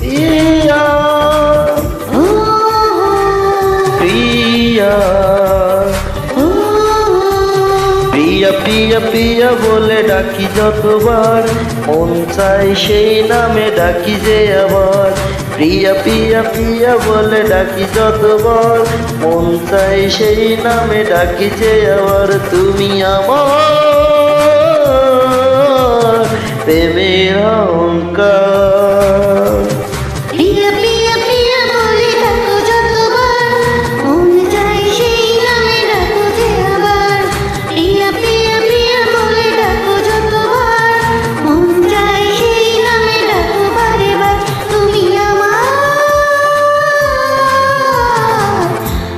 প্রিয়া প্রিয়া প্রিয়া প্রিয়া প্রিয়া বলে ডাকি যতবার, মন চাই সেই নামে ডাকি যে আবার। প্রিয়া প্রিয়া প্রিয়া বলে ডাকি যতবার, মন চাই সেই নামে ডাকি যে আবার। তুমি আমার প্রেমের অহংকার। প্রিয়া প্রিয়া প্রিয়া বলে ডাকো যতবার, মন চাই সেই নামে ডাকো যে আবার। প্রিয়া প্রিয়া প্রিয়া বলে ডাকো যতবার, মন চাই সেই নামে ডাকো বারে বার। তুমি আমার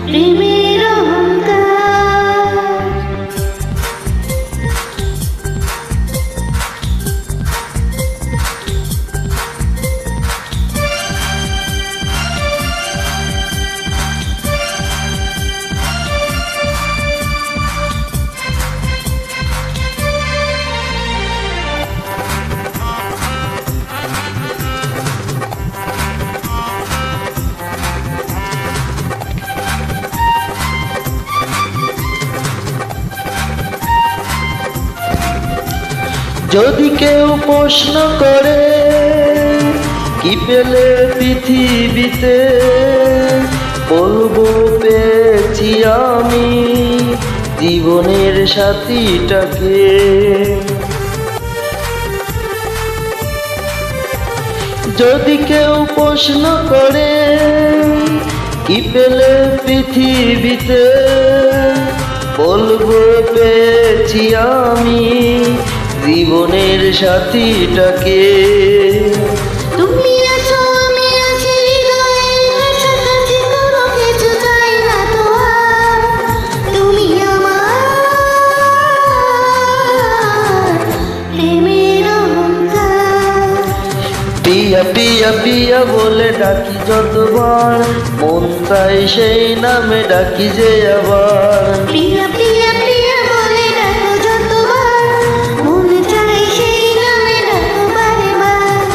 প্রেমের অহংকার। যদি কেউ প্রশ্ন করে কি পেলে পৃথিবীতে, বলবো পেয়েছি আমি জীবনের সাথীটাকে। যদি কেউ প্রশ্ন করে কি পেলে পৃথিবীতে, বলবো পেয়েছি আমি জীবনের সাথীটাকে। তুমি আছো আমি আছি হৃদয়ে, কাছাকাছি কোনো কিছু চাই না তো আর। তুমি আমার প্রেমের অহংকার। প্রিয়া প্রিয়া প্রিয়া বলে ডাকি যতবার, মন চাই সেই নামে ডাকি যে আবার। প্রিয়া প্রিয়া প্রিয়া বলে ডাকো যতবার, মন চাই সেই নামে ডাকো বারে বার।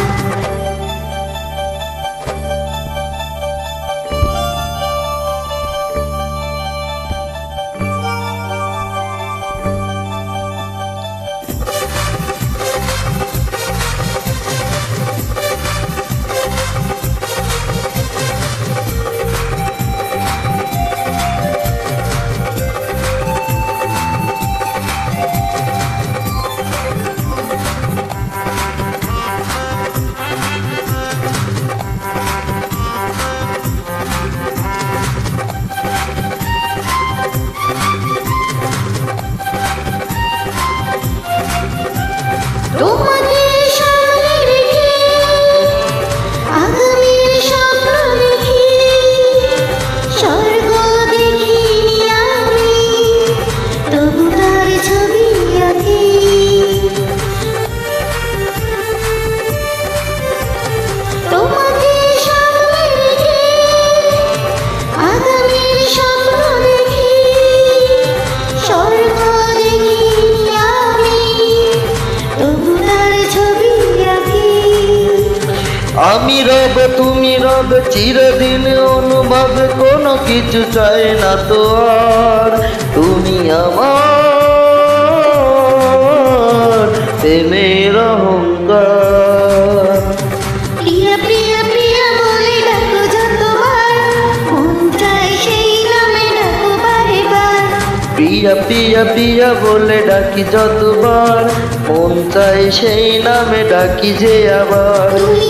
তোমাকে সামনে রেখে আগামীর স্বপ্ন দেখি, স্বর্গ দেখিনি আমি তবু তার ছবি আঁকি। তোমাকে সামনে রেখে আগামীর স্বপ্ন দেখি, স্বর্গ দেখিনি আমি তবু তার ছবি আঁকি। আমি রব তুমি রব চিরদিন অনুভব, কোনো কিছু চাই না তো আর। তুমি আমার প্রেমের অহংকার। প্রিয়া প্রিয়া প্রিয়া বলে ডাকো যতবার, মন চাই সেই নামে ডাকো বারে বার। প্রিয়া প্রিয়া প্রিয়া বলে ডাকি যতবার, মন চাই সেই নামে ডাকি যে আবার। তুমি